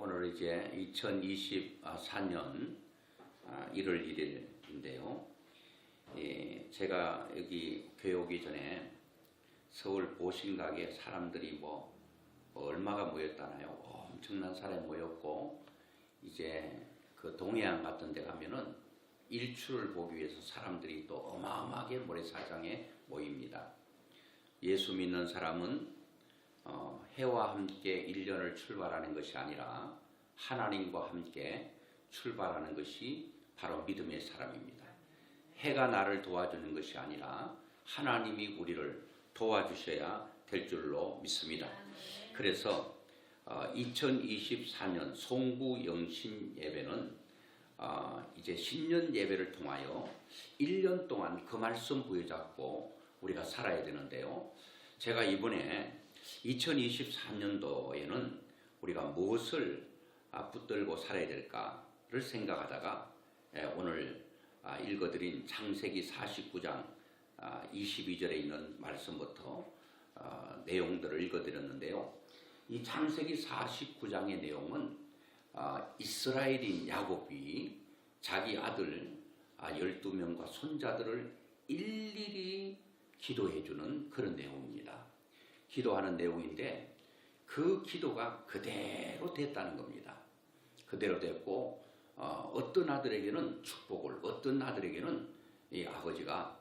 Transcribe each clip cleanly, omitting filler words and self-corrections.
오늘 이제 2024년 1월 1일인데요. 제가 여기 교회 오기 전에 서울 보신각에 사람들이 얼마가 모였다나요? 엄청난 사람이 모였고, 이제 그 동해안 같은 데 가면은 일출을 보기 위해서 사람들이 또 어마어마하게 모래사장에 모입니다. 예수 믿는 사람은 해와 함께 1년을 출발하는 것이 아니라 하나님과 함께 출발하는 것이 바로 믿음의 사람입니다. 해가 나를 도와주는 것이 아니라 하나님이 우리를 도와주셔야 될 줄로 믿습니다. 그래서 2024년 송구 영신 예배는 이제 신년 예배를 통하여 1년 동안 그 말씀 부여잡고 우리가 살아야 되는데요. 제가 이번에 2024년도에는 우리가 무엇을 붙들고 살아야 될까를 생각하다가 오늘 읽어드린 창세기 49장 22절에 있는 말씀부터 내용들을 읽어드렸는데요. 이 창세기 49장의 내용은 이스라엘인 야곱이 자기 아들 12명과 손자들을 일일이 기도해주는 그런 내용입니다. 기도하는 내용인데 그 기도가 그대로 됐다는 겁니다. 그대로 됐고 어떤 아들에게는 축복을, 어떤 아들에게는 이 아버지가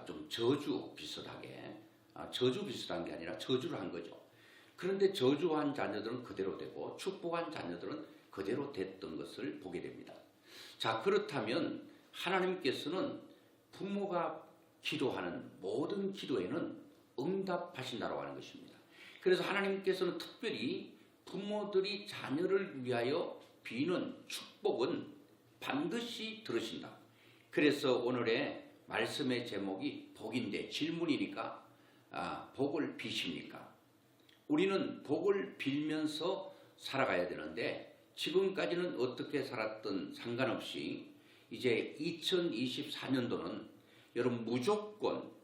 좀 저주 비슷한 게 아니라 저주를 한 거죠. 그런데 저주한 자녀들은 그대로 되고 축복한 자녀들은 그대로 됐던 것을 보게 됩니다. 자, 그렇다면 하나님께서는 부모가 기도하는 모든 기도에는 응답하신다고 하는 것입니다. 그래서 하나님께서는 특별히 부모들이 자녀를 위하여 비는 축복은 반드시 들으신다. 그래서 오늘의 말씀의 제목이 복인데 질문이니까 복을 비십니까? 우리는 복을 빌면서 살아가야 되는데 지금까지는 어떻게 살았든 상관없이 이제 2024년도는 여러분 무조건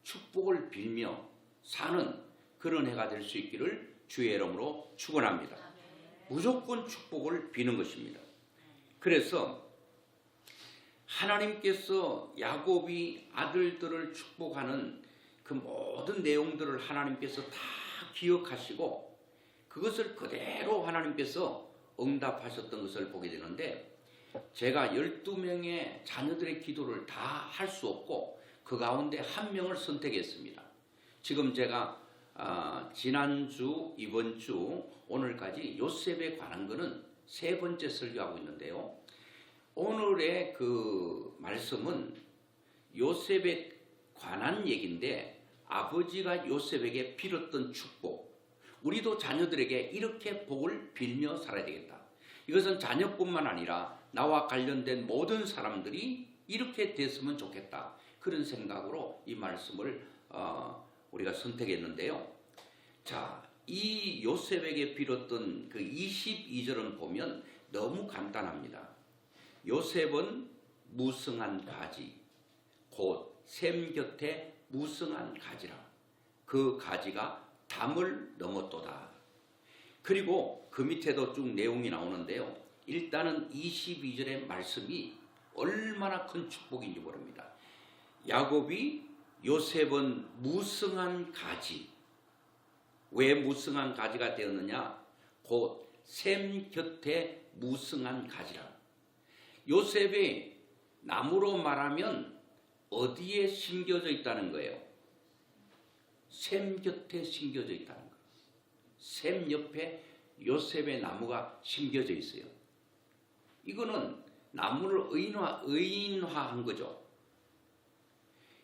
축복을 빌며 사는 그런 해가 될 수 있기를 주의 이름으로 축원합니다. 무조건 축복을 비는 것입니다. 그래서 하나님께서 야곱이 아들들을 축복하는 그 모든 내용들을 하나님께서 다 기억하시고 그것을 그대로 하나님께서 응답하셨던 것을 보게 되는데, 제가 12명의 자녀들의 기도를 다 할 수 없고 그 가운데 한 명을 선택했습니다. 지금 제가 지난주, 이번주, 오늘까지 요셉에 관한 것은 세 번째 설교하고 있는데요. 오늘의 그 말씀은 요셉에 관한 얘기인데 아버지가 요셉에게 빌었던 축복, 우리도 자녀들에게 이렇게 복을 빌며 살아야 되겠다. 이것은 자녀뿐만 아니라 나와 관련된 모든 사람들이 이렇게 됐으면 좋겠다. 그런 생각으로 이 말씀을 우리가 선택했는데요. 자, 이 요셉에게 빌었던 그 22절은 보면 너무 간단합니다. 요셉은 무성한 가지, 곧 샘 곁에 무성한 가지라. 그 가지가 담을 넘었도다. 그리고 그 밑에도 쭉 내용이 나오는데요. 일단은 22절의 말씀이 얼마나 큰 축복인지 모릅니다. 야곱이 요셉은 무성한 가지. 왜 무성한 가지가 되었느냐? 곧 샘 곁에 무성한 가지라. 요셉이 나무로 말하면 어디에 심겨져 있다는 거예요? 샘 곁에 심겨져 있다는 거예요. 샘 옆에 요셉의 나무가 심겨져 있어요. 이거는 나무를 의인화한 거죠.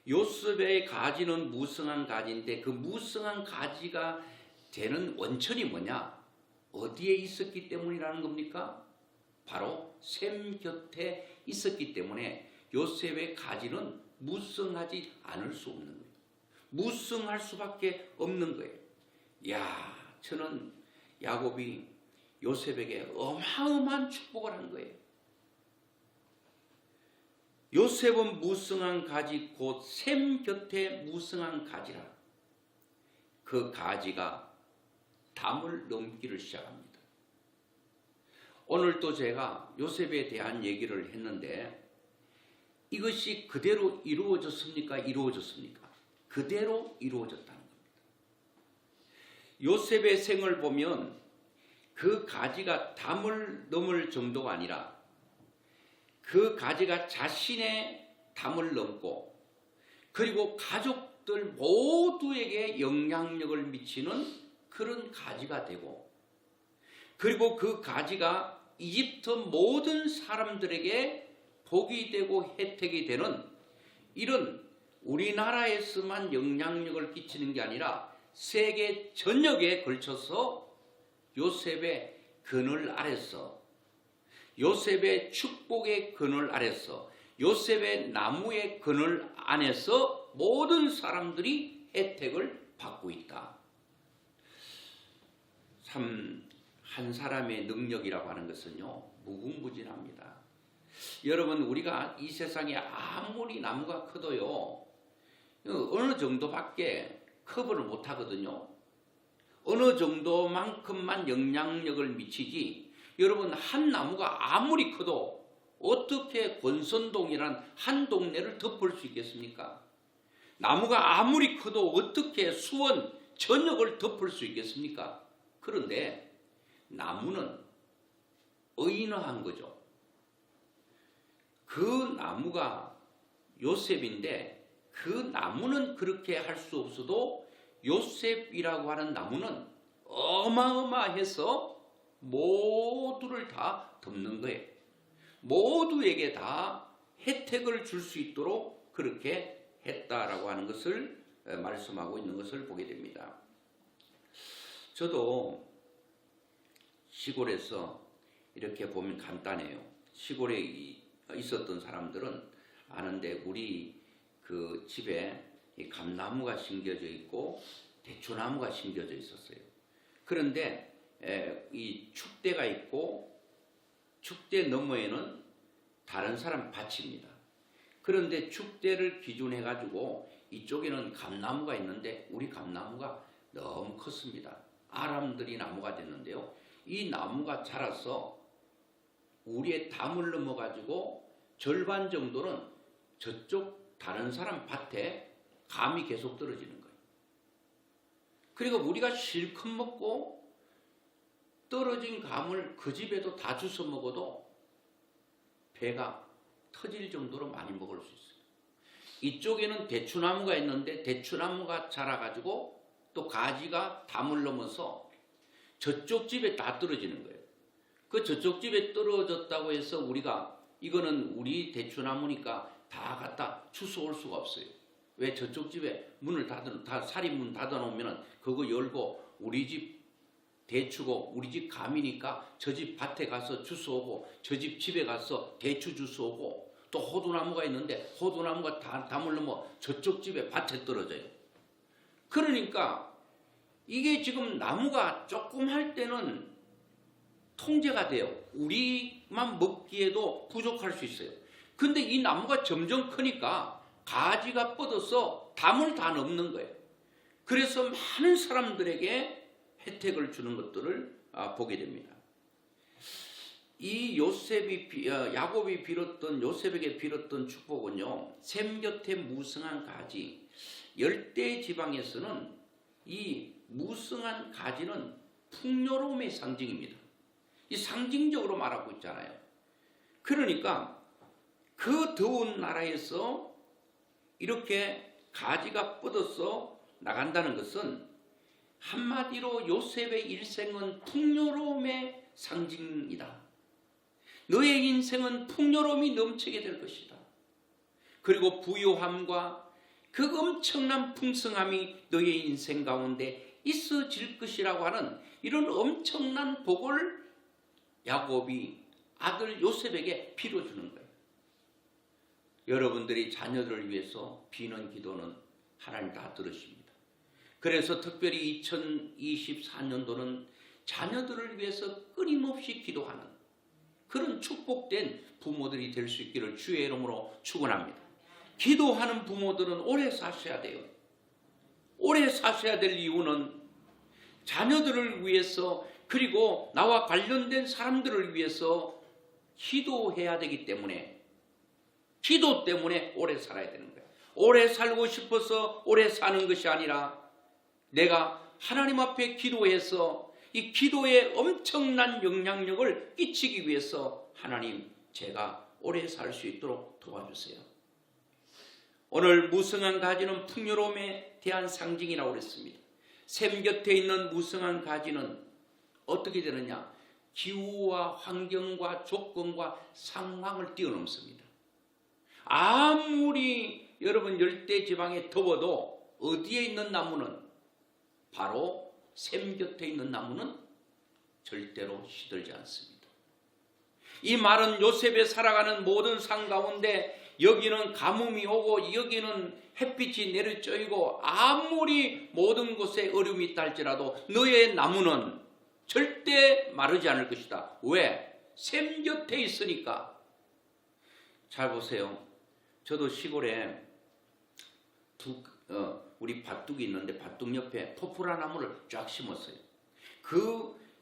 요셉의 가지는 무성한 가지인데 그 무성한 가지가 되는 원천이 뭐냐? 어디에 있었기 때문이라는 겁니까? 바로 샘 곁에 있었기 때문에 요셉의 가지는 무성하지 않을 수 없는 거예요. 무성할 수밖에 없는 거예요. 저는 야곱이 요셉에게 어마어마한 축복을 한 거예요. 요셉은 무성한 가지 곧 샘 곁에 무성한 가지라. 그 가지가 담을 넘기를 시작합니다. 오늘 또 제가 요셉에 대한 얘기를 했는데 이것이 그대로 이루어졌습니까? 이루어졌습니까? 그대로 이루어졌다는 겁니다. 요셉의 생을 보면 그 가지가 담을 넘을 정도가 아니라 그 가지가 자신의 담을 넘고 그리고 가족들 모두에게 영향력을 미치는 그런 가지가 되고 그리고 그 가지가 이집트 모든 사람들에게 복이 되고 혜택이 되는 이런 우리나라에서만 영향력을 끼치는 게 아니라 세계 전역에 걸쳐서 요셉의 그늘 아래서 요셉의 축복의 그늘 아래서 요셉의 나무의 그늘 안에서 모든 사람들이 혜택을 받고 있다. 참 한 사람의 능력이라고 하는 것은요 무궁무진합니다. 여러분 우리가 이 세상에 아무리 나무가 커도요 어느 정도밖에 커버를 못하거든요. 어느 정도만큼만 영향력을 미치지 여러분 한 나무가 아무리 커도 어떻게 권선동이란 한 동네를 덮을 수 있겠습니까? 나무가 아무리 커도 어떻게 수원 전역을 덮을 수 있겠습니까? 그런데 나무는 의인화한 거죠. 그 나무가 요셉인데 그 나무는 그렇게 할 수 없어도 요셉이라고 하는 나무는 어마어마해서 모두를 다 덮는 거예요. 모두에게 다 혜택을 줄 수 있도록 그렇게 했다라고 하는 것을 말씀하고 있는 것을 보게 됩니다. 저도 시골에서 이렇게 보면 간단해요. 시골에 있었던 사람들은 아는데 우리 그 집에 이 감나무가 심겨져 있고 대추나무가 심겨져 있었어요. 그런데 이 축대가 있고 축대 너머에는 다른 사람 밭입니다. 그런데 축대를 기준해 가지고 이쪽에는 감나무가 있는데 우리 감나무가 너무 컸습니다. 아람들이 나무가 됐는데요. 이 나무가 자라서 우리의 담을 넘어 가지고 절반 정도는 저쪽 다른 사람 밭에 감이 계속 떨어지는 거예요. 그리고 우리가 실컷 먹고 떨어진 감을 그 집에도 다 주워 먹어도 배가 터질 정도로 많이 먹을 수 있어요. 이쪽에는 대추나무가 있는데 대추나무가 자라가지고 또 가지가 담을 넘어서 저쪽 집에 다 떨어지는 거예요. 그 저쪽 집에 떨어졌다고 해서 우리가 이거는 우리 대추나무니까 다 갖다 주워 올 수가 없어요. 왜 저쪽 집에 문을 다 사리문 닫아놓으면 그거 열고 우리 집 대추고 우리 집 감이니까 저 집 밭에 가서 주워 오고 저 집 집에 가서 대추 주워 오고 또 호두나무가 있는데 호두나무가 담을 넘어 저쪽 집에 밭에 떨어져요. 그러니까 이게 지금 나무가 조금 할 때는 통제가 돼요. 우리만 먹기에도 부족할 수 있어요. 근데 이 나무가 점점 크니까 가지가 뻗어서 담을 다 넘는 거예요. 그래서 많은 사람들에게 혜택을 주는 것들을 보게 됩니다. 이 야곱이 빌었던 요셉에게 빌었던 축복은요. 샘 곁에 무성한 가지. 열대 지방에서는 이 무성한 가지는 풍요로움의 상징입니다. 이 상징적으로 말하고 있잖아요. 그러니까 그 더운 나라에서 이렇게 가지가 뻗어서 나간다는 것은 한마디로 요셉의 일생은 풍요로움의 상징이다. 너의 인생은 풍요로움이 넘치게 될 것이다. 그리고 부유함과 그 엄청난 풍성함이 너의 인생 가운데 있어질 것이라고 하는 이런 엄청난 복을 야곱이 아들 요셉에게 빌어주는 거예요. 여러분들이 자녀들을 위해서 비는 기도는 하나님 다 들으십니다. 그래서 특별히 2024년도는 자녀들을 위해서 끊임없이 기도하는 그런 축복된 부모들이 될 수 있기를 주의 이름으로 축원합니다. 기도하는 부모들은 오래 사셔야 돼요. 오래 사셔야 될 이유는 자녀들을 위해서 그리고 나와 관련된 사람들을 위해서 기도해야 되기 때문에 기도 때문에 오래 살아야 되는 거예요. 오래 살고 싶어서 오래 사는 것이 아니라 내가 하나님 앞에 기도해서 이 기도에 엄청난 영향력을 끼치기 위해서 하나님 제가 오래 살 수 있도록 도와주세요. 오늘 무성한 가지는 풍요로움에 대한 상징이라고 그랬습니다. 샘 곁에 있는 무성한 가지는 어떻게 되느냐? 기후와 환경과 조건과 상황을 뛰어넘습니다. 아무리 여러분 열대지방에 더워도 어디에 있는 나무는 바로 샘 곁에 있는 나무는 절대로 시들지 않습니다. 이 말은 요셉의 살아가는 모든 삶 가운데 여기는 가뭄이 오고 여기는 햇빛이 내려쬐고 아무리 모든 곳에 어려움이 있다 할지라도 너의 나무는 절대 마르지 않을 것이다. 왜? 샘 곁에 있으니까. 잘 보세요. 저도 시골에 우리 밭둑이 있는데 밭둑 옆에 포프라 나무를 쫙 심었어요.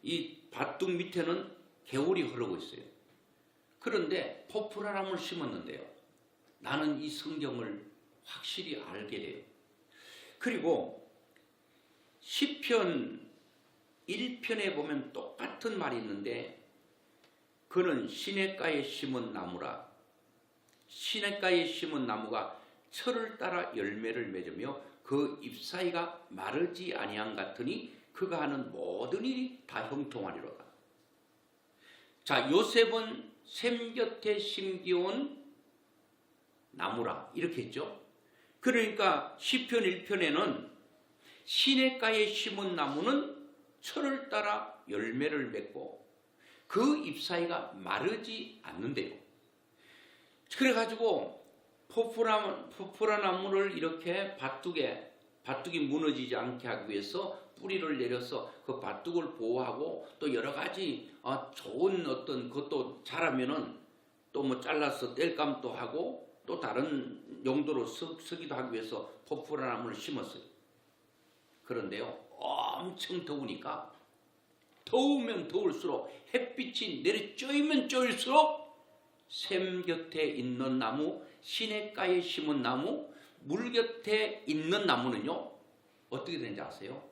이 밭둑 밑에는 개울이 흐르고 있어요. 그런데 포프라 나무를 심었는데요. 나는 이 성경을 확실히 알게 돼요. 그리고 시편 1편에 보면 똑같은 말이 있는데 그는 시냇가에 심은 나무라. 시냇가에 심은 나무가 철을 따라 열매를 맺으며 그 잎사이가 마르지 아니함 같으니 그가 하는 모든 일이 다 형통하리로다. 자, 요셉은 샘 곁에 심기온 나무라 이렇게 했죠. 그러니까 시편 1편에는 시냇가에 심은 나무는 철을 따라 열매를 맺고 그 잎사이가 마르지 않는데요. 그래가지고 포프라 나무를 이렇게 밭둑이 무너지지 않게 하기 위해서 뿌리를 내려서 그 밭둑을 보호하고 또 여러 가지 좋은 어떤 것도 자라면은 또 뭐 잘라서 땔감도 하고 또 다른 용도로 쓰기도 하기 위해서 포프라 나무를 심었어요. 그런데요, 엄청 더우니까 더우면 더울수록 햇빛이 내려쬐면 쬐일수록 샘 곁에 있는 나무, 시냇가에 심은 나무, 물 곁에 있는 나무는요 어떻게 되는지 아세요?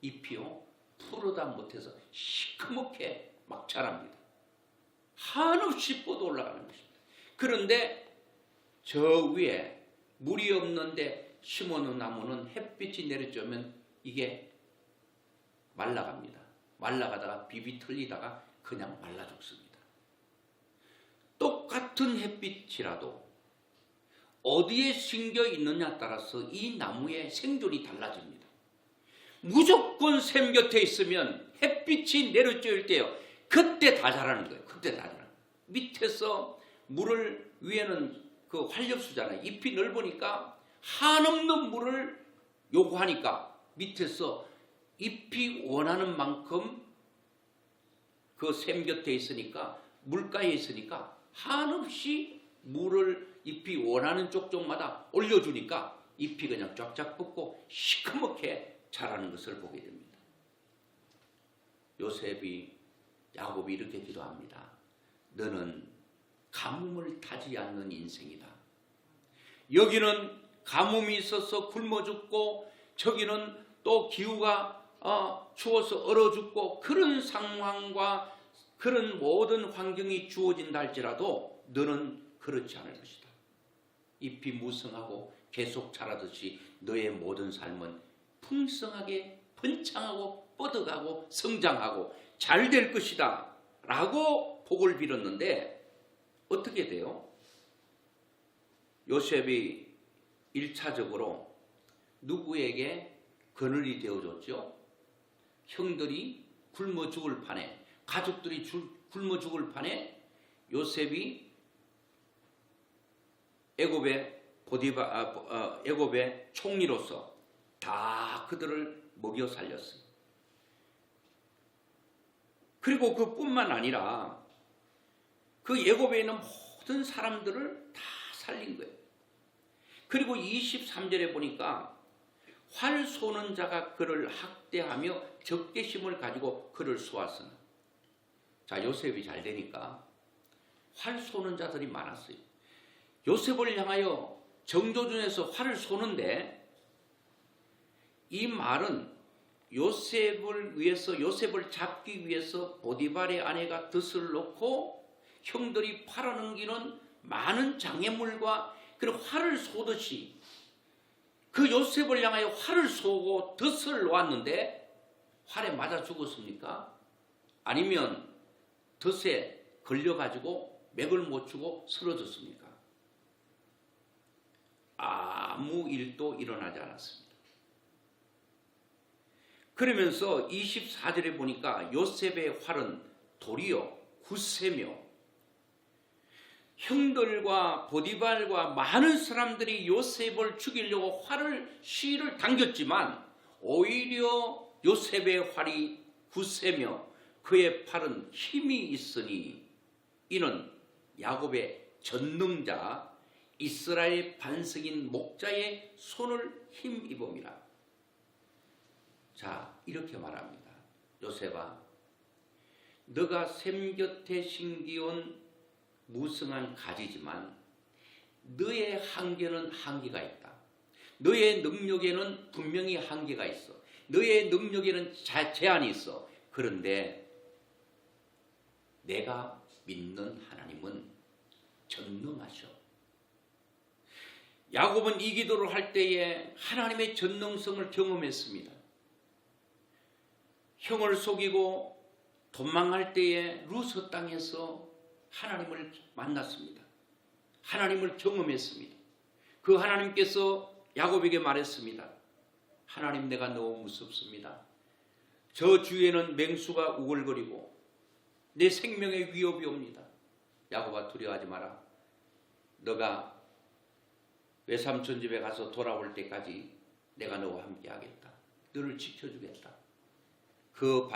잎이요 푸르다 못해서 시커멓게 막 자랍니다. 한없이 뻗어 올라가는 것입니다. 그런데 저 위에 물이 없는데 심어놓은 나무는 햇빛이 내려쬐면 이게 말라갑니다. 말라가다가 비비 털리다가 그냥 말라 죽습니다. 똑같은 햇빛이라도 어디에 심겨 있느냐에 따라서 이 나무의 생존이 달라집니다. 무조건 샘 곁에 있으면 햇빛이 내려쬐을 때요. 그때 다 자라는 거예요. 그때 다 자라는 거예요. 밑에서 물을 위에는 그 활엽수잖아요. 잎이 넓으니까 한없는 물을 요구하니까 밑에서 잎이 원하는 만큼 그 샘 곁에 있으니까 물가에 있으니까 한없이 물을 잎이 원하는 쪽마다 올려주니까 잎이 그냥 쫙쫙 뻗고 시커멓게 자라는 것을 보게 됩니다. 야곱이 이렇게 기도합니다. 너는 가뭄을 타지 않는 인생이다. 여기는 가뭄이 있어서 굶어 죽고 저기는 또 기후가 추워서 얼어 죽고 그런 상황과 그런 모든 환경이 주어진다 할지라도 너는 그렇지 않을 것이다. 잎이 무성하고 계속 자라듯이 너의 모든 삶은 풍성하게 번창하고 뻗어가고 성장하고 잘 될 것이다 라고 복을 빌었는데 어떻게 돼요? 요셉이 1차적으로 누구에게 그늘이 되어줬죠? 형들이 굶어 죽을 판에 가족들이 굶어 죽을 판에 요셉이 애굽의 총리로서 다 그들을 먹여 살렸어요. 그리고 그뿐만 아니라 그 애굽에 있는 모든 사람들을 다 살린 거예요. 그리고 23절에 보니까 활 쏘는 자가 그를 학대하며 적개심을 가지고 그를 쏘았으나. 자, 요셉이 잘 되니까 활 쏘는 자들이 많았어요. 요셉을 향하여 정조준에서 활을 쏘는데, 이 말은 요셉을 위해서, 요셉을 잡기 위해서 보디발의 아내가 덫을 놓고 형들이 팔아넘기는 많은 장애물과 그런 활을 쏘듯이 그 요셉을 향하여 활을 쏘고 덫을 놓았는데 활에 맞아 죽었습니까? 아니면 덫에 걸려가지고 맥을 못 추고 쓰러졌습니까? 아무 일도 일어나지 않았습니다. 그러면서 24절에 보니까 요셉의 활은 도리어 굳세며, 형들과 보디발과 많은 사람들이 요셉을 죽이려고 실을 당겼지만 오히려 요셉의 활이 굳세며 그의 팔은 힘이 있으니 이는 야곱의 전능자 이스라엘 반석인 목자의 손을 힘입음이라. 자, 이렇게 말합니다. 요셉아, 너가 샘 곁에 심기온 무성한 가지지만 너의 한계는 한계가 있다. 너의 능력에는 분명히 한계가 있어. 너의 능력에는 제한이 있어. 그런데 내가 믿는 하나님은 전능하셔. 야곱은 이 기도를 할 때에 하나님의 전능성을 경험했습니다. 형을 속이고 도망할 때에 루스 땅에서 하나님을 만났습니다. 하나님을 경험했습니다. 그 하나님께서 야곱에게 말했습니다. 하나님, 내가 너무 무섭습니다. 저 주위에는 맹수가 우글거리고 내 생명에 위협이 옵니다. 야곱아, 두려워하지 마라. 너가 외삼촌 집에 가서 돌아올 때까지 내가 너와 함께 하겠다. 너를 지켜주겠다. 그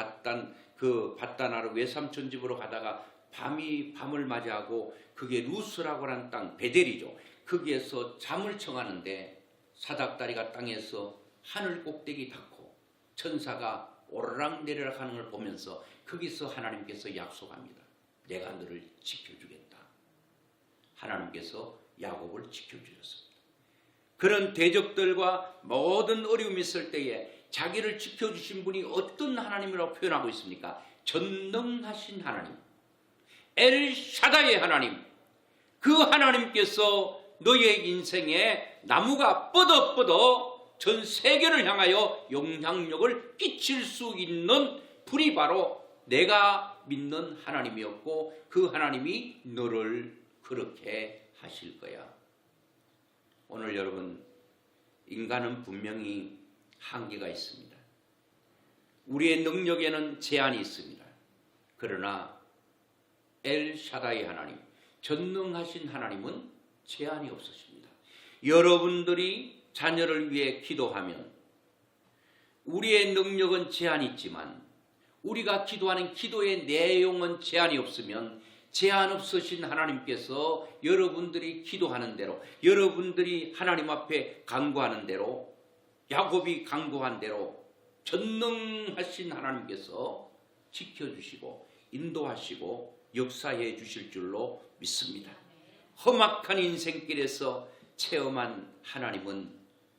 밧단하러 외삼촌 집으로 가다가 밤을 맞이하고 그게 루스라고 하는 땅, 베델이죠. 거기에서 잠을 청하는데 사닥다리가 땅에서 하늘 꼭대기 닿고 천사가 오르락내리락 하는 걸 보면서 거기서 하나님께서 약속합니다. 내가 너를 지켜주겠다. 하나님께서 야곱을 지켜주셨습니다. 그런 대적들과 모든 어려움이 있을 때에 자기를 지켜주신 분이 어떤 하나님이라고 표현하고 있습니까? 전능하신 하나님, 엘샤다의 하나님. 그 하나님께서 너의 인생에 나무가 뻗어 전 세계를 향하여 영향력을 끼칠 수 있는 분이 바로 내가 믿는 하나님이었고, 그 하나님이 너를 그렇게 하실 거야. 오늘 여러분, 인간은 분명히 한계가 있습니다. 우리의 능력에는 제한이 있습니다. 그러나 엘샤다이 하나님, 전능하신 하나님은 제한이 없으십니다. 여러분들이 자녀를 위해 기도하면 우리의 능력은 제한이 있지만 우리가 기도하는 기도의 내용은 제한이 없으면 제한 없으신 하나님께서 여러분들이 기도하는 대로, 여러분들이 하나님 앞에 간구하는 대로, 야곱이 간구한 대로 전능하신 하나님께서 지켜주시고 인도하시고 역사해 주실 줄로 믿습니다. 험악한 인생길에서 체험한 하나님은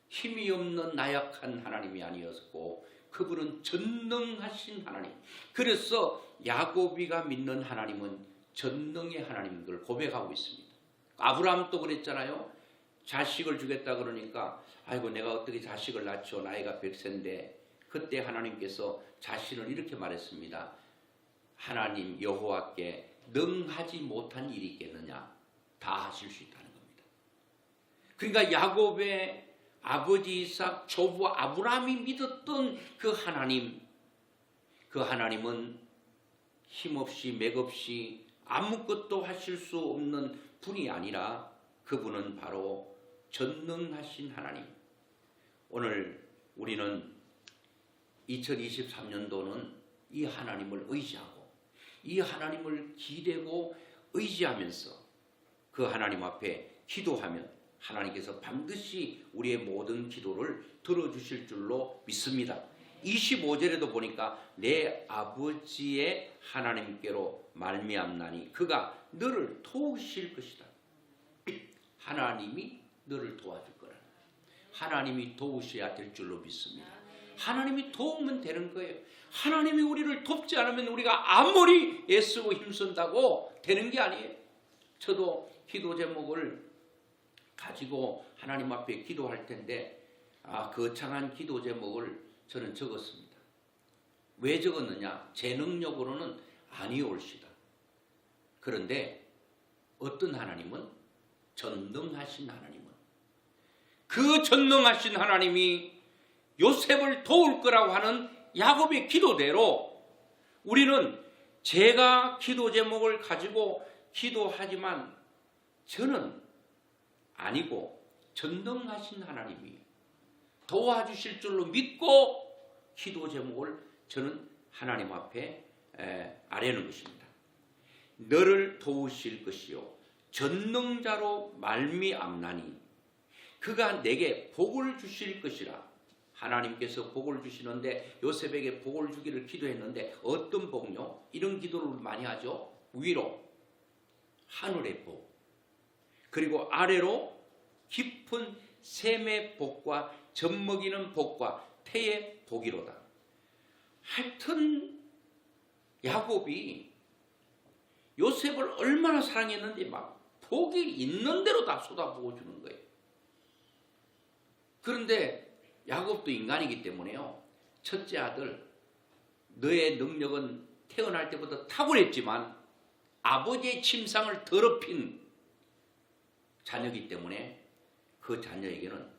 힘이 없는 나약한 하나님이 아니었고 그분은 전능하신 하나님. 그래서 야곱이가 믿는 하나님은 전능의 하나님인 걸 고백하고 있습니다. 아브라함도 그랬잖아요. 자식을 주겠다 그러니까 아이고 내가 어떻게 자식을 낳죠. 나이가 100세인데 그때 하나님께서 자신을 이렇게 말했습니다. 하나님 여호와께 능하지 못한 일이 있겠느냐. 다 하실 수 있다는 겁니다. 그러니까 야곱의 아버지 이삭, 조부 아브라함이 믿었던 그 하나님, 그 하나님은 힘없이 맥없이 아무것도 하실 수 없는 분이 아니라 그분은 바로 전능하신 하나님. 오늘 우리는 2023년도는 이 하나님을 의지하고 이 하나님을 기대고 의지하면서 그 하나님 앞에 기도하면 하나님께서 반드시 우리의 모든 기도를 들어주실 줄로 믿습니다. 25절에도 보니까 내 아버지의 하나님께로 말미암나니 그가 너를 도우실 것이다. 하나님이 너를 도와줄 거라는 거예요. 하나님이 도우셔야 될 줄로 믿습니다. 하나님이 도우면 되는 거예요. 하나님이 우리를 돕지 않으면 우리가 아무리 애쓰고 힘쓴다고 되는 게 아니에요. 저도 기도 제목을 가지고 하나님 앞에 기도할 텐데 거창한 기도 제목을 저는 적었습니다. 왜 적었느냐? 제 능력으로는 아니올시다. 그런데 어떤 하나님은 전능하신 하나님은 그 전능하신 하나님이 요셉을 도울 거라고 하는 야곱의 기도대로 우리는 제가 기도 제목을 가지고 기도하지만 저는 아니고 전능하신 하나님이 도와주실 줄로 믿고 기도 제목을 저는 하나님 앞에 아뢰는 것입니다. 너를 도우실 것이요 전능자로 말미암나니 그가 내게 복을 주실 것이라. 하나님께서 복을 주시는데 요셉에게 복을 주기를 기도했는데 어떤 복요? 이런 기도를 많이 하죠. 위로 하늘의 복, 그리고 아래로 깊은 샘의 복과 젖먹이는 복과 태의 복이로다. 하여튼 야곱이 요셉을 얼마나 사랑했는지 막 복이 있는 대로 다 쏟아부어 주는 거예요. 그런데 야곱도 인간이기 때문에요. 첫째 아들, 너의 능력은 태어날 때부터 탁월했지만 아버지의 침상을 더럽힌 자녀이기 때문에 그 자녀에게는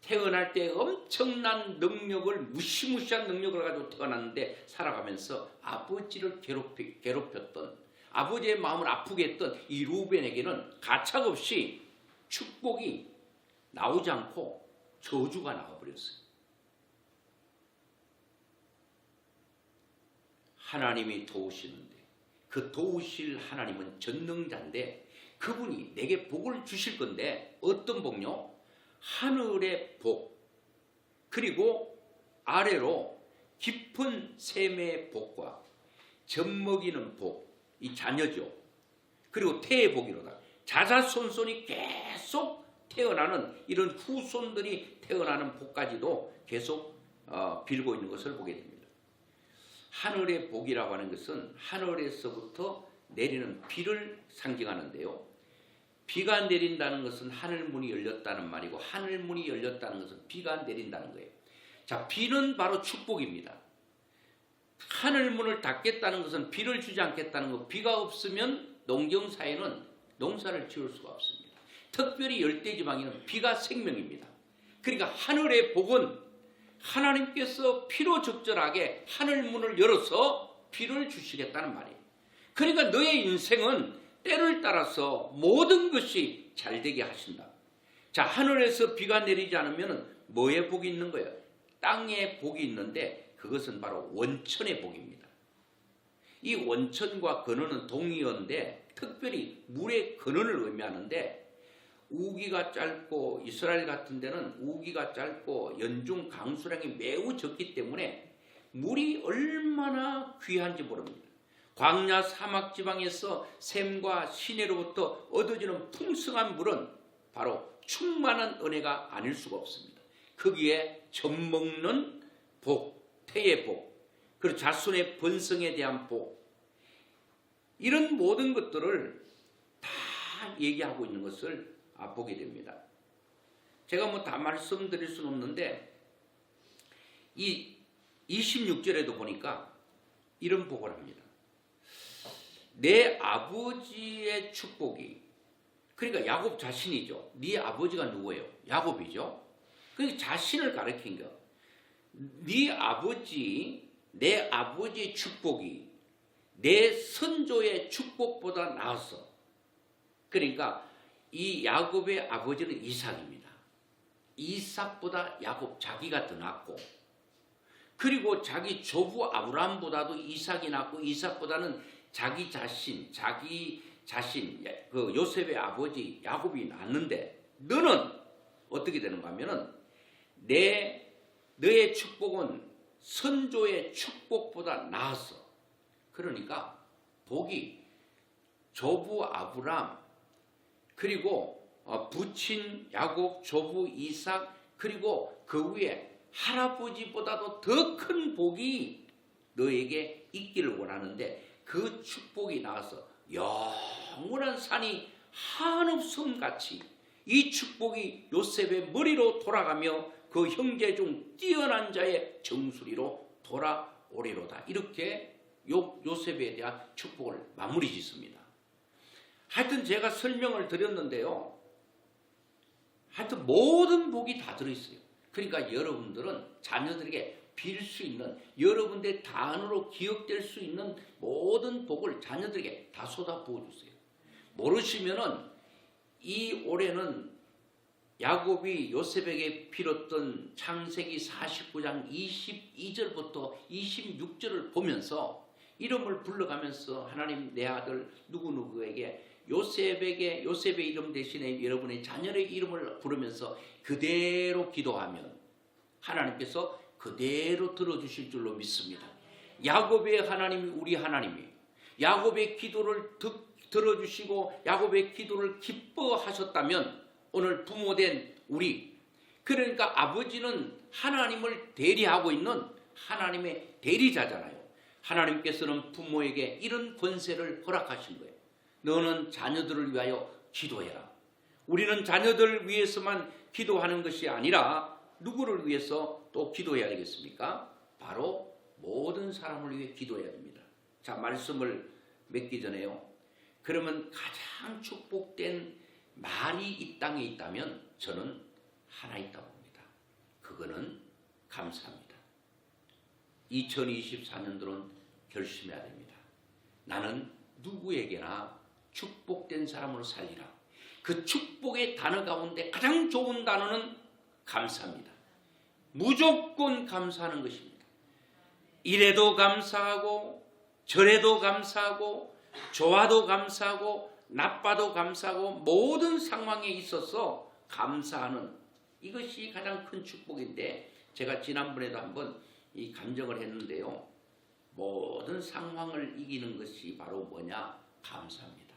태어날 때 엄청난 능력을, 무시무시한 능력을 가지고 태어났는데 살아가면서 아버지를 괴롭혔던, 아버지의 마음을 아프게 했던 이 루벤에게는 가차없이 축복이 나오지 않고 저주가 나와버렸어요. 하나님이 도우시는데 그 도우실 하나님은 전능자인데 그분이 내게 복을 주실 건데 어떤 복요? 하늘의 복, 그리고 아래로 깊은 샘의 복과 젖먹이는 복, 이 자녀죠. 그리고 태의 복이로다. 자자손손이 계속 태어나는, 이런 후손들이 태어나는 복까지도 계속 빌고 있는 것을 보게 됩니다. 하늘의 복이라고 하는 것은 하늘에서부터 내리는 비를 상징하는데요. 비가 내린다는 것은 하늘문이 열렸다는 말이고, 하늘문이 열렸다는 것은 비가 내린다는 거예요. 자, 비는 바로 축복입니다. 하늘문을 닫겠다는 것은 비를 주지 않겠다는 것. 비가 없으면 농경사에는 농사를 지을 수가 없습니다. 특별히 열대지방에는 비가 생명입니다. 그러니까 하늘의 복은 하나님께서 필요적절하게 하늘문을 열어서 비를 주시겠다는 말이에요. 그러니까 너의 인생은 때를 따라서 모든 것이 잘되게 하신다. 자, 하늘에서 비가 내리지 않으면 뭐의 복이 있는 거예요? 땅의 복이 있는데 그것은 바로 원천의 복입니다. 이 원천과 근원은 동의어인데 특별히 물의 근원을 의미하는데, 우기가 짧고 이스라엘 같은 데는 우기가 짧고 연중 강수량이 매우 적기 때문에 물이 얼마나 귀한지 모릅니다. 광야 사막 지방에서 샘과 시내로부터 얻어지는 풍성한 물은 바로 충만한 은혜가 아닐 수가 없습니다. 거기에 젖먹는 복, 태의 복, 그리고 자손의 번성에 대한 복, 이런 모든 것들을 다 얘기하고 있는 것을 보게 됩니다. 제가 뭐 다 말씀드릴 수는 없는데 이 26절에도 보니까 이런 복을 합니다. 내 아버지의 축복이, 그러니까 야곱 자신이죠. 네 아버지가 누구예요? 야곱이죠. 그러니까 자신을 가리킨 거. 네 아버지, 내 아버지의 축복이 내 선조의 축복보다 나았어. 그러니까 이 야곱의 아버지는 이삭입니다. 이삭보다 야곱 자기가 더 낫고, 그리고 자기 조부 아브라함보다도 이삭이 낫고, 이삭보다는 자기 자신 그 요셉의 아버지 야곱이 낫는데, 너는 어떻게 되는가 하면은 너의 축복은 선조의 축복보다 나았어. 그러니까 복이 조부 아브람, 그리고 부친 야곱, 조부 이삭, 그리고 그 위에 할아버지보다도 더 큰 복이 너에게 있기를 원하는데, 그 축복이 나와서 영원한 산이 한없음 같이 이 축복이 요셉의 머리로 돌아가며 그 형제 중 뛰어난 자의 정수리로 돌아오리로다. 이렇게 요셉에 대한 축복을 마무리 짓습니다. 하여튼 제가 설명을 드렸는데요, 하여튼 모든 복이 다 들어있어요. 그러니까 여러분들은 자녀들에게 빌 수 있는, 여러분들의 단어로 기억될 수 있는 모든 복을 자녀들에게 다 쏟아 부어주세요. 모르시면은 이 올해는 야곱이 요셉에게 빌었던 창세기 49장 22절부터 26절을 보면서 이름을 불러가면서 하나님, 내 아들 누구누구에게 요셉의 이름 대신에 여러분의 자녀의 이름을 부르면서 그대로 기도하면 하나님께서 그대로 들어주실 줄로 믿습니다. 야곱의 하나님이 우리 하나님이에요. 야곱의 기도를 들어주시고 야곱의 기도를 기뻐하셨다면 오늘 부모된 우리, 그러니까 아버지는 하나님을 대리하고 있는 하나님의 대리자잖아요. 하나님께서는 부모에게 이런 권세를 허락하신 거예요. 너는 자녀들을 위하여 기도해라. 우리는 자녀들을 위해서만 기도하는 것이 아니라 누구를 위해서 또 기도해야 되겠습니까? 바로 모든 사람을 위해 기도해야 됩니다. 자, 말씀을 맺기 전에요, 그러면 가장 축복된 말이 이 땅에 있다면 저는 하나 있다고 봅니다. 그거는 감사합니다. 2024년도는 결심해야 됩니다. 나는 누구에게나 축복된 사람으로 살리라. 그 축복의 단어 가운데 가장 좋은 단어는 감사입니다. 무조건 감사하는 것입니다. 이래도 감사하고 저래도 감사하고 좋아도 감사하고 나빠도 감사하고 모든 상황에 있어서 감사하는, 이것이 가장 큰 축복인데, 제가 지난번에도 한번 이 감정을 했는데요, 모든 상황을 이기는 것이 바로 뭐냐? 감사입니다.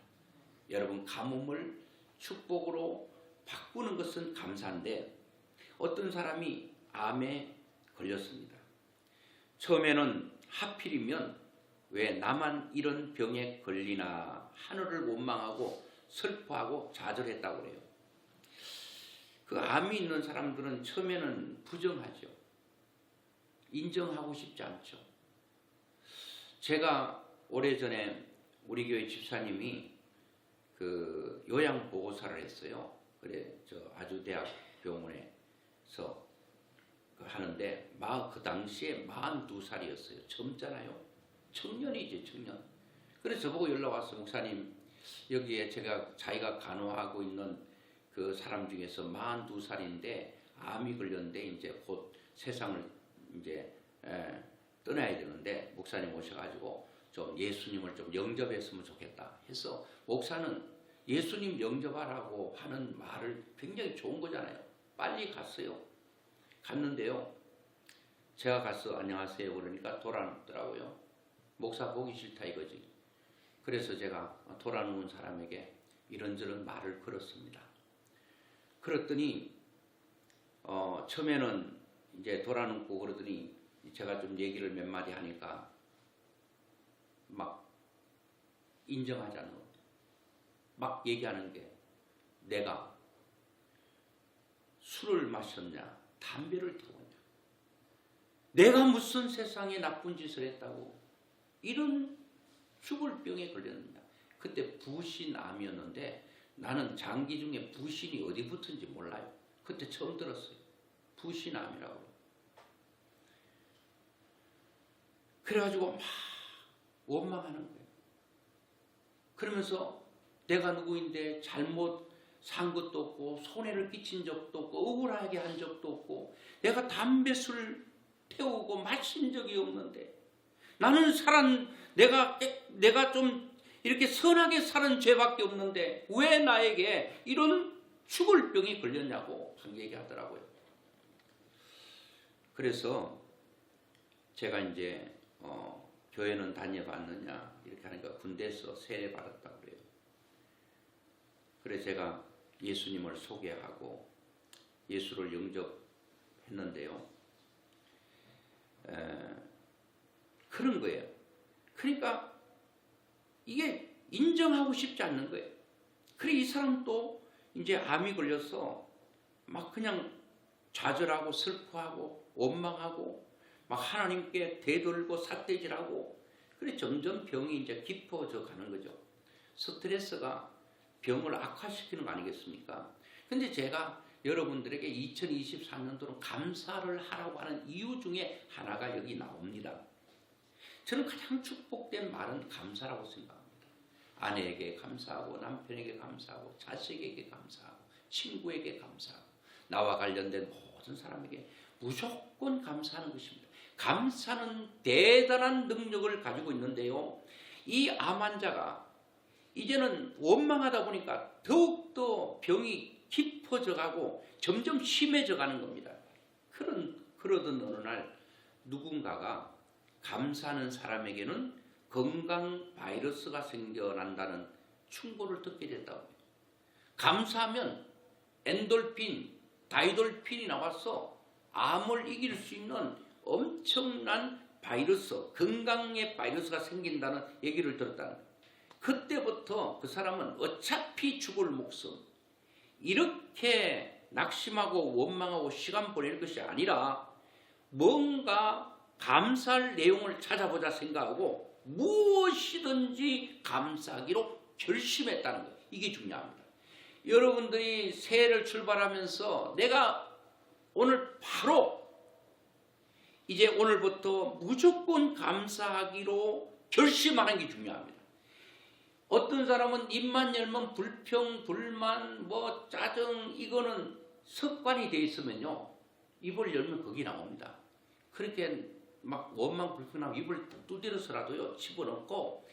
여러분, 가뭄을 축복으로 바꾸는 것은 감사인데, 어떤 사람이 암에 걸렸습니다. 처음에는 하필이면 왜 나만 이런 병에 걸리나 하늘을 원망하고 슬퍼하고 좌절했다고 그래요. 그 암이 있는 사람들은 처음에는 부정하죠. 인정하고 싶지 않죠. 제가 오래전에 우리 교회 집사님이 그 요양보호사를 했어요. 그래, 아주대학 병원에서 하는데 그 당시에 42살이었어요. 젊잖아요. 청년이지, 청년. 그래서 저보고 연락 왔어. 목사님, 여기에 자기가 간호하고 있는 그 사람 중에서 42살인데 암이 걸렸는데 이제 곧 세상을 이제 떠나야 되는데 목사님 오셔가지고 좀 예수님을 좀 영접했으면 좋겠다 해서, 목사는 예수님 영접하라고 하는 말을 굉장히 좋은 거잖아요. 빨리 갔어요. 갔는데요, 제가 가서 안녕하세요 그러니까 돌아눕더라고요. 목사 보기 싫다 이거지. 그래서 제가 돌아누운 사람에게 이런저런 말을 걸었습니다. 그랬더니 처음에는 이제 돌아눕고 그러더니 제가 좀 얘기를 몇 마디 하니까 막 인정하지 않는 것, 막 얘기하는 게, 내가 술을 마셨냐 담배를 태웠냐, 내가 무슨 세상에 나쁜 짓을 했다고 이런 죽을 병에 걸렸습니다. 그때 부신암이었는데 나는 장기 중에 부신이 어디 붙은지 몰라요. 그때 처음 들었어요. 부신암이라고. 그래가지고 막 원망하는 거예요. 그러면서 내가 누구인데 잘못 산 것도 없고 손해를 끼친 적도 없고 억울하게 한 적도 없고 내가 담배 술 태우고 마신 적이 없는데, 나는 내가 좀 이렇게 선하게 사는 죄밖에 없는데 왜 나에게 이런 죽을 병이 걸렸냐고 얘기하더라고요. 그래서 제가 이제 교회는 다녀봤느냐 이렇게 하니까 군대에서 세례 받았다고 그래요. 그래서 제가 예수님을 소개하고 예수를 영접했는데요. 그런 거예요. 그러니까 이게 인정하고 싶지 않는 거예요. 그래 이 사람도 이제 암이 걸려서 막 그냥 좌절하고 슬퍼하고 원망하고 막 하나님께 대들고 삿대질하고 그래 점점 병이 이제 깊어져 가는 거죠. 스트레스가 병을 악화시키는 거 아니겠습니까? 근데 제가 여러분들에게 2024년도는 감사를 하라고 하는 이유 중에 하나가 여기 나옵니다. 저는 가장 축복된 말은 감사라고 생각합니다. 아내에게 감사하고 남편에게 감사하고 자식에게 감사하고 친구에게 감사하고 나와 관련된 모든 사람에게 무조건 감사하는 것입니다. 감사는 대단한 능력을 가지고 있는데요. 이 암 환자가 이제는 원망하다 보니까 더욱더 병이 깊어져 가고 점점 심해져 가는 겁니다. 그러던 어느 날 누군가가 감사하는 사람에게는 건강 바이러스가 생겨난다는 충고를 듣게 됐다고 해요. 감사하면 엔돌핀, 다이돌핀이 나와서 암을 이길 수 있는 엄청난 바이러스, 건강의 바이러스가 생긴다는 얘기를 들었다는 거예요. 그때부터 그 사람은 어차피 죽을 목숨, 이렇게 낙심하고 원망하고 시간 보낼 것이 아니라 뭔가 감사할 내용을 찾아보자 생각하고 무엇이든지 감사하기로 결심했다는 거예요. 이게 중요합니다. 여러분들이 새해를 출발하면서 내가 오늘 바로 이제 오늘부터 무조건 감사하기로 결심하는 게 중요합니다. 어떤 사람은 입만 열면 불평, 불만, 짜증 이거는 습관이 돼 있으면요. 입을 열면 거기 나옵니다. 그렇게 막 원망 불평하고 입을 두드려서라도요. 집어넣고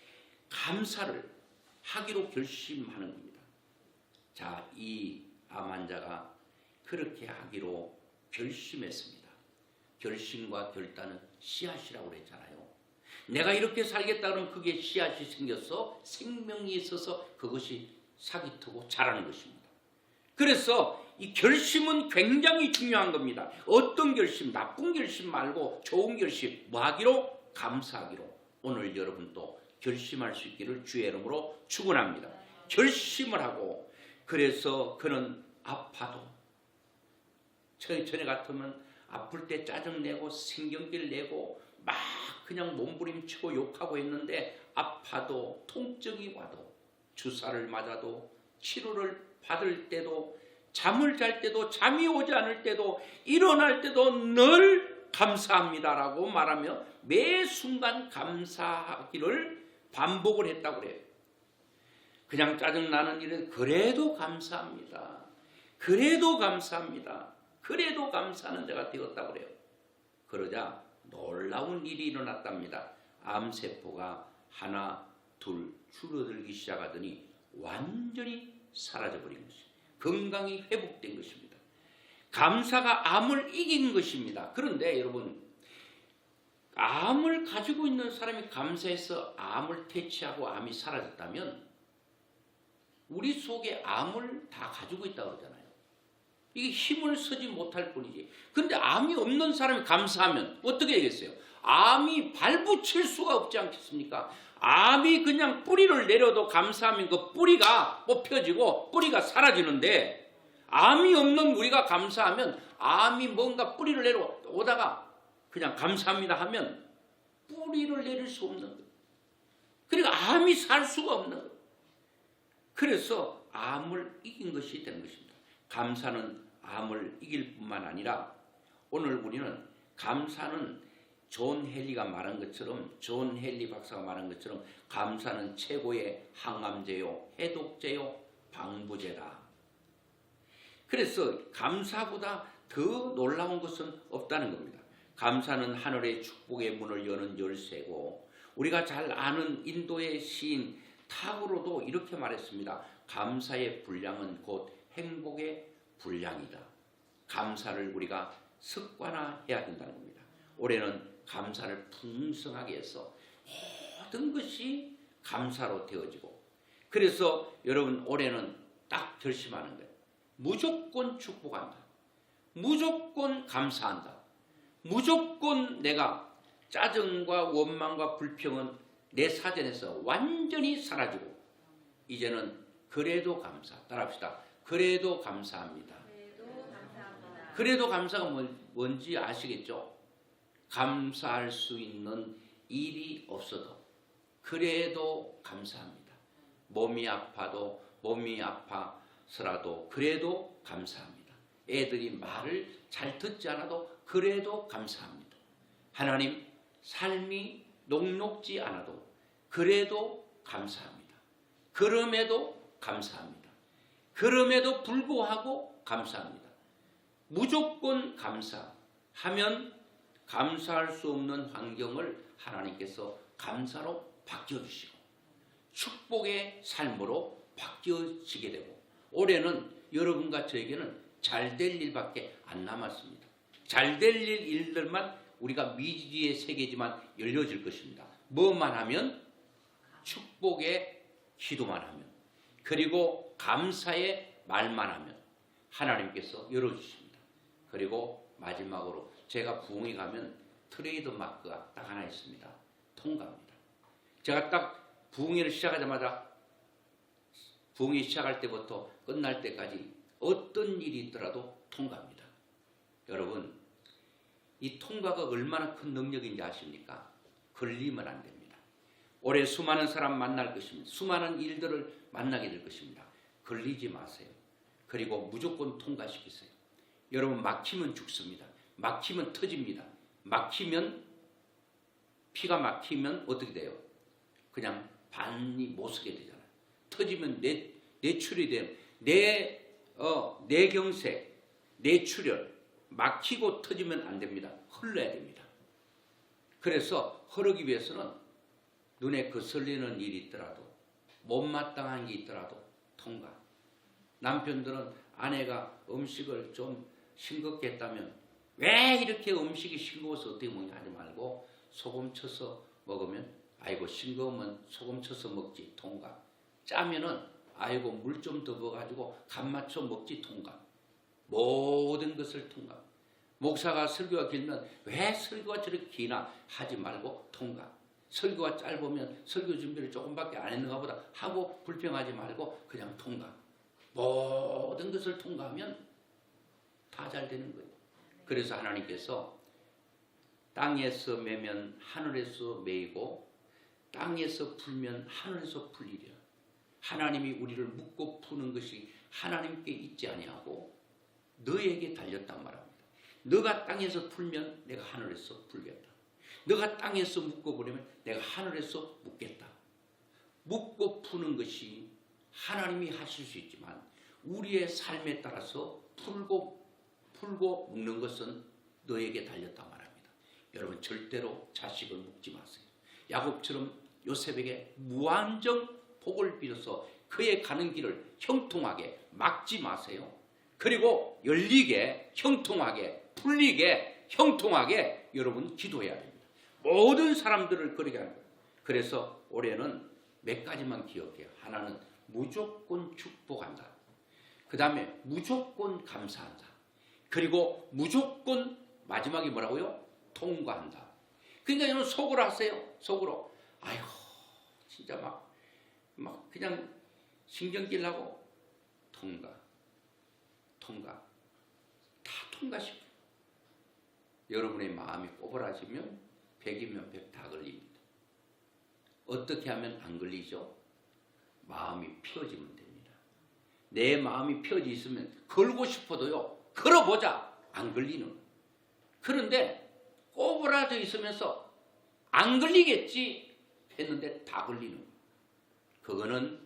감사를 하기로 결심하는 겁니다. 자, 이 암 환자가 그렇게 하기로 결심했습니다. 결심과 결단은 씨앗이라고 그랬잖아요. 내가 이렇게 살겠다 그러면 그게 씨앗이 생겨서 생명이 있어서 그것이 싹이 트고 자라는 것입니다. 그래서 이 결심은 굉장히 중요한 겁니다. 어떤 결심, 나쁜 결심 말고 좋은 결심, 뭐 하기로? 감사하기로. 오늘 여러분도 결심할 수 있기를 주의 이름으로 축원합니다. 결심을 하고 그래서 그는 아파도 전에 같으면 아플 때 짜증내고 신경질 내고 막 그냥 몸부림치고 욕하고 했는데 아파도 통증이 와도 주사를 맞아도 치료를 받을 때도 잠을 잘 때도 잠이 오지 않을 때도 일어날 때도 늘 감사합니다라고 말하며 매 순간 감사하기를 반복을 했다고 그래요. 그냥 짜증나는 일은 그래도 감사합니다. 그래도 감사합니다. 그래도 감사하는 자가 되었다고 그래요. 그러자 놀라운 일이 일어났답니다. 암세포가 하나, 둘 줄어들기 시작하더니 완전히 사라져버린 것입니다. 건강이 회복된 것입니다. 감사가 암을 이긴 것입니다. 그런데 여러분, 암을 가지고 있는 사람이 감사해서 암을 퇴치하고 암이 사라졌다면 우리 속에 암을 다 가지고 있다고 그러잖아요. 이게 힘을 쓰지 못할 뿐이지. 그런데 암이 없는 사람이 감사하면 어떻게 되겠어요? 암이 발붙일 수가 없지 않겠습니까? 암이 그냥 뿌리를 내려도 감사하면 그 뿌리가 뽑혀지고 뿌리가 사라지는데 암이 없는 우리가 감사하면 암이 뭔가 뿌리를 내려오다가 그냥 감사합니다 하면 뿌리를 내릴 수 없는 거예요. 그러니까 암이 살 수가 없는 거예요. 그래서 암을 이긴 것이 되는 것입니다. 감사는 암을 이길 뿐만 아니라 오늘 우리는 감사는 존 헨리가 말한 것처럼 존 헨리 박사가 말한 것처럼 감사는 최고의 항암제요, 해독제요, 방부제다. 그래서 감사보다 더 놀라운 것은 없다는 겁니다. 감사는 하늘의 축복의 문을 여는 열쇠고 우리가 잘 아는 인도의 시인 타고로도 이렇게 말했습니다. 감사의 분량은 곧 행복의 분량이다. 감사를 우리가 습관화해야 된다는 겁니다. 올해는 감사를 풍성하게 해서 모든 것이 감사로 되어지고, 그래서 여러분 올해는 딱 결심하는 거예요. 무조건 축복한다. 무조건 감사한다. 무조건 내가 짜증과 원망과 불평은 내 사전에서 완전히 사라지고, 이제는 그래도 감사. 따라합시다. 그래도 감사합니다. 그래도 감사가 뭔지 아시겠죠? 감사할 수 있는 일이 없어도 그래도 감사합니다. 몸이 아파서라도 그래도 감사합니다. 애들이 말을 잘 듣지 않아도 그래도 감사합니다. 하나님, 삶이 녹록지 않아도 그래도 감사합니다. 그럼에도 감사합니다. 그럼에도 불구하고 감사합니다. 무조건 감사하면 감사할 수 없는 환경을 하나님께서 감사로 바뀌어주시고 축복의 삶으로 바뀌어지게 되고, 올해는 여러분과 저에게는 잘 될 일밖에 안 남았습니다. 잘 될 일들만 우리가 미지의 세계지만 열려질 것입니다. 뭐만 하면? 축복의 기도만 하면, 그리고 감사의 말만 하면 하나님께서 열어주십니다. 그리고 마지막으로 제가 부흥에 가면 트레이드 마크가 딱 하나 있습니다. 통과입니다. 제가 딱 부흥회를 시작하자마자 부흥회 시작할 때부터 끝날 때까지 어떤 일이 있더라도 통과입니다. 여러분, 이 통과가 얼마나 큰 능력인지 아십니까? 걸리면 안 됩니다. 올해 수많은 사람 만날 것입니다. 수많은 일들을 만나게 될 것입니다. 걸리지 마세요. 그리고 무조건 통과시키세요. 여러분, 막히면 죽습니다. 막히면 터집니다. 피가 막히면 어떻게 돼요? 그냥 반이 못 서게 되잖아요. 터지면 뇌출이 되면 뇌경색, 뇌출혈, 막히고 터지면 안 됩니다. 흘러야 됩니다. 그래서 흐르기 위해서는 눈에 거슬리는 일이 있더라도, 못마땅한 게 있더라도 통과. 남편들은 아내가 음식을 좀 싱겁게 했다면 왜 이렇게 음식이 싱거워서 어떻게 먹냐 하지 말고 소금 쳐서 먹으면, 아이고 싱거우면 소금 쳐서 먹지, 통과. 짜면은 아이고 물 좀 더 넣어가지고 간 맞춰 먹지, 통과. 모든 것을 통과. 목사가 설교가 길면 왜 설교가 저렇게 기나 하지 말고 통과. 설교가 짧으면 설교 준비를 조금밖에 안 했는가 보다 하고 불평하지 말고 그냥 통과. 모든 것을 통과하면 다 잘 되는 거예요. 그래서 하나님께서 땅에서 매면 하늘에서 매이고 땅에서 풀면 하늘에서 풀리리라. 하나님이 우리를 묶고 푸는 것이 하나님께 있지 아니하고 너에게 달렸단 말합니다. 너가 땅에서 풀면 내가 하늘에서 풀겠다. 너가 땅에서 묶어버리면 내가 하늘에서 묶겠다. 묶고 푸는 것이 하나님이 하실 수 있지만 우리의 삶에 따라서 풀고 묶는 것은 너에게 달렸단 말합니다. 여러분, 절대로 자식을 묶지 마세요. 야곱처럼 요셉에게 무한정 복을 빌어서 그의 가는 길을 형통하게 막지 마세요. 그리고 열리게, 형통하게, 풀리게, 형통하게 여러분 기도해야 됩니다. 모든 사람들을 그러게 하는 거예요. 그래서 올해는 몇 가지만 기억해요. 하나는 무조건 축복한다. 그 다음에 무조건 감사한다. 그리고 무조건 마지막에 뭐라고요? 통과한다. 그러니까 여러분 속으로 하세요. 속으로. 아이고 진짜 막 그냥 신경질 나고 통과. 다 통과시켜요. 여러분의 마음이 꼬부라지면 100이면 100 다 걸립니다. 어떻게 하면 안 걸리죠? 마음이 펴지면 됩니다. 내 마음이 펴져 있으면 걸고 싶어도요. 걸어보자. 안 걸리는. 그런데 꼬부라져 있으면서 안 걸리겠지 했는데 다 걸리는. 그거는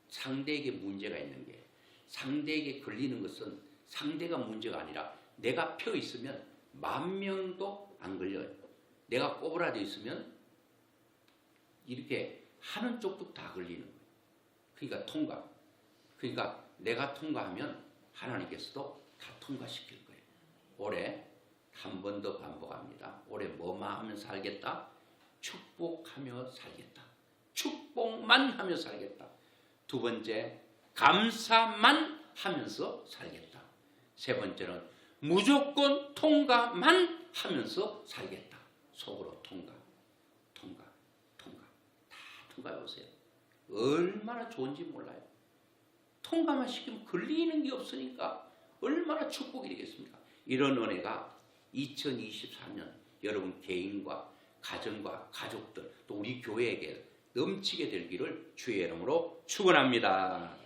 상대에게 문제가 있는 게, 상대에게 걸리는 것은 상대가 문제가 아니라 내가 펴 있으면 10,000명도 안 걸려요. 내가 꼬부라져 있으면 이렇게 하는 쪽도 다 걸리는 거예요. 그러니까 통과. 그러니까 내가 통과하면 하나님께서도 다 통과시킬 거예요. 올해 한 번 더 반복합니다. 올해 뭐만 하면 살겠다? 축복하며 살겠다. 축복만 하며 살겠다. 두 번째, 감사만 하면서 살겠다. 세 번째는 무조건 통과만 하면서 살겠다. 속으로 통과. 다 통과해 보세요. 얼마나 좋은지 몰라요. 통과만 시키면 걸리는 게 없으니까 얼마나 축복이 되겠습니까? 이런 은혜가 2024년 여러분 개인과 가정과 가족들 또 우리 교회에게 넘치게 되기를 주의 이름으로 축원합니다.